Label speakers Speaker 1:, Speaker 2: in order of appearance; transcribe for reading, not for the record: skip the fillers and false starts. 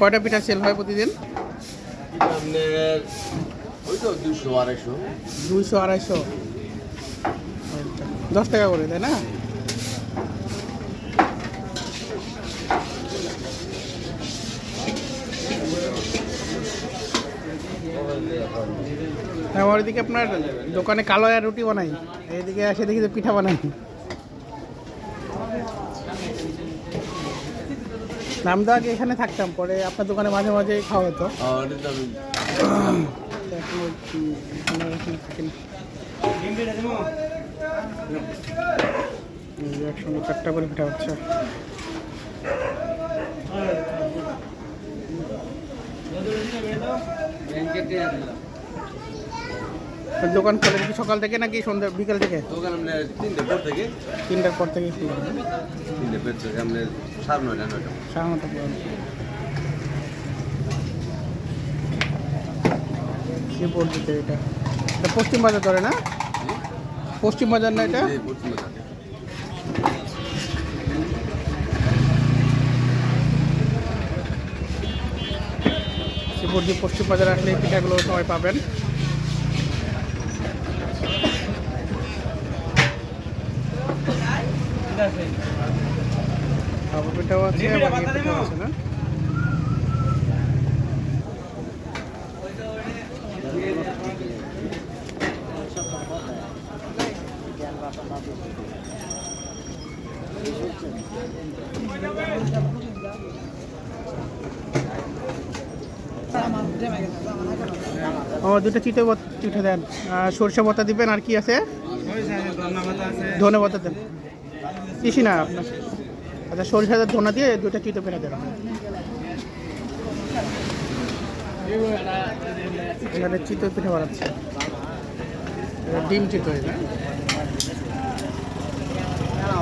Speaker 1: কয়টা পিঠা সেল হয় প্রতিদিন?
Speaker 2: আপনার ওই তো 200-250।
Speaker 1: 200-250, 10 টাকা করে, তাই না? আমার এদিকে আপনার দোকানে কালো আর রুটি বানাই, এইদিকে এসে দেখি যে পিঠা বানাই। নাম তো আগে এখানে থাকতাম, পরে আপনার দোকানে মাঝে মাঝে খাওয়া হতো। একসঙ্গে 4টা করে পিঠা হচ্ছে। দোকান খোলে কি সকাল থেকে নাকি সন্ধ্যা বিকাল থেকে?
Speaker 2: দোকান আপনার 3টার পর থেকে।
Speaker 1: 3টার পর থেকে খুলে,
Speaker 2: 3টার পর থেকে আপনার 9:30-9টা।
Speaker 1: 9:30 পর্যন্ত। কি পড়ছে এটা? এটা পশ্চিম বাজার ধরে না? পশ্চিম বাজার না এটা?
Speaker 2: পশ্চিম বাজার।
Speaker 1: শ্রীপুরজি পশ্চিম বাজার আসলে এই পিঠাগুলো সবাই পাবেন। ভাপা পিঠাও আছে, আবার ইয়ে পিঠাও আছে না? আমার 2টা চিঠে দেন, সরষে পাতা দিবেন, আর কি আছে? ধনে পাতা দেন, কিছু না আপনার। আচ্ছা, সরিষা ধনা দিয়ে 2টা চিতো পেনে দেন। এখানে চিতো পিঠা বানাচ্ছে, ডিম চিতো, না? হ্যালো।